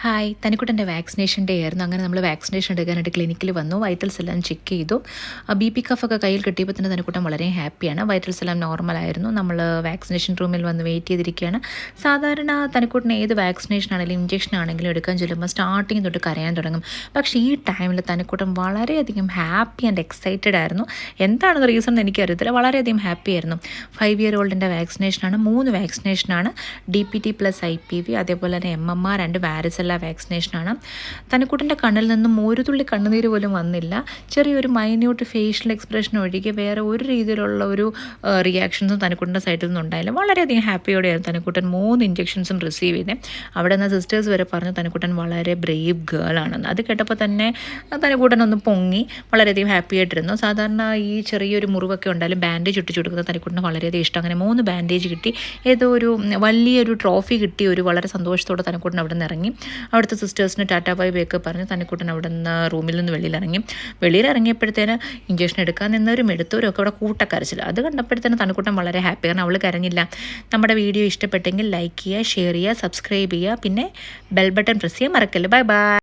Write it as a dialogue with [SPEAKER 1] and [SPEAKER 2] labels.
[SPEAKER 1] Hi, തനിക്കുട്ടൻ്റെ vaccination day ആയിരുന്നു. അങ്ങനെ നമ്മൾ വാക്സിനേഷൻ എടുക്കാനായിട്ട് ക്ലിനിക്കിൽ വന്നു. വൈറ്റൽസ് എല്ലാം ചെക്ക് ചെയ്തു. BP കഫൊക്കെ കയ്യിൽ കിട്ടിയപ്പോൾ തന്നെ തനിക്കുട്ടൻ വളരെ ഹാപ്പിയാണ്. വൈറ്റൽസ് എല്ലാം നോർമലായിരുന്നു. നമ്മൾ വാക്സിനേഷൻ റൂമിൽ വന്ന് വെയിറ്റ് ചെയ്തിരിക്കുകയാണ്. സാധാരണ തനിക്കുട്ടൻ ഏത് വാക്സിനേഷൻ ആണെങ്കിലും ഇഞ്ചക്ഷൻ ആണെങ്കിലും എടുക്കാൻ ചെല്ലുമ്പോൾ സ്റ്റാർട്ടിങ് തൊട്ട് കരയാൻ തുടങ്ങും. പക്ഷേ ഈ ടൈമിൽ തനിക്കുട്ടൻ വളരെയധികം ഹാപ്പി ആൻഡ് എക്സൈറ്റഡ് ആയിരുന്നു. എന്താണെന്ന് റീസൺ എന്ന് എനിക്കറിയത്തില്ല. വളരെയധികം ഹാപ്പി ആയിരുന്നു. 5 year oldൻ്റെ വാക്സിനേഷനാണ്. 3 വാക്സിനേഷനാണ്. DPT + IPV, അതേപോലെ തന്നെ MMR ആൻഡ് വാരിസെല്ല വാക്സിനേഷനാണ്. തനിക്കുട്ടൻ്റെ കണ്ണിൽ നിന്നും ഒരു തുള്ളി കണ്ണുനീര് പോലും വന്നില്ല. ചെറിയൊരു മൈന്യൂട്ട് ഫേഷ്യൽ എക്സ്പ്രഷൻ ഒഴികെ വേറെ ഒരു രീതിയിലുള്ള ഒരു റിയാക്ഷൻസും തനിക്കുട്ടൻ്റെ സൈഡിൽ നിന്നും ഉണ്ടായില്ല. വളരെയധികം ഹാപ്പിയോടെയായിരുന്നു തനിക്കുട്ടൻ 3 ഇഞ്ചക്ഷൻസും റിസീവ് ചെയ്തത്. അവിടെ നിന്ന് സിസ്റ്റേഴ്സ് വരെ പറഞ്ഞു തനിക്കുട്ടൻ വളരെ ബ്രേവ് ഗേൾ ആണെന്ന്. അത് കേട്ടപ്പോൾ തന്നെ തനിക്കുട്ടൻ ഒന്ന് പൊങ്ങി വളരെയധികം ഹാപ്പി ആയിട്ടിരുന്നു. സാധാരണ ഈ ചെറിയൊരു മുറിവൊക്കെ ഉണ്ടായാലും ബാൻഡേജ് ഇട്ട് കൊടുക്കുന്നത് തനിക്കുട്ടന് വളരെയധികം ഇഷ്ടം. അങ്ങനെ 3 ബാൻഡേജ് കിട്ടി. ഏതോ ഒരു വലിയൊരു ട്രോഫി കിട്ടി. ഒരു വളരെ സന്തോഷത്തോടെ തനിക്കുട്ടൻ അവിടെ നിന്ന് ഇറങ്ങി. അവിടുത്തെ സിസ്റ്റേഴ്സിന് ടാറ്റാ ബൈ ബൈ ഒക്കെ പറഞ്ഞ് തനിക്കുട്ടൻ അവിടെ നിന്ന് റൂമിൽ നിന്ന് വെളിയിലിറങ്ങിയപ്പോഴത്തേന് ഇഞ്ചക്ഷൻ എടുക്കാൻ നിന്നവരും എടുത്തവരും ഒക്കെ അവിടെ കൂട്ടക്കരച്ചില്ല. അത് കണ്ടപ്പോഴത്തേന് തനിക്കുട്ടൻ വളരെ ഹാപ്പി. കാരണം അവൾ കരഞ്ഞില്ല. നമ്മുടെ വീഡിയോ ഇഷ്ടപ്പെട്ടെങ്കിൽ ലൈക്ക് ചെയ്യുക, ഷെയർ ചെയ്യുക, സബ്സ്ക്രൈബ് ചെയ്യുക, പിന്നെ ബെൽ ബട്ടൺ പ്രസ് ചെയ്യാൻ മറക്കല്ലേ. Bye bye.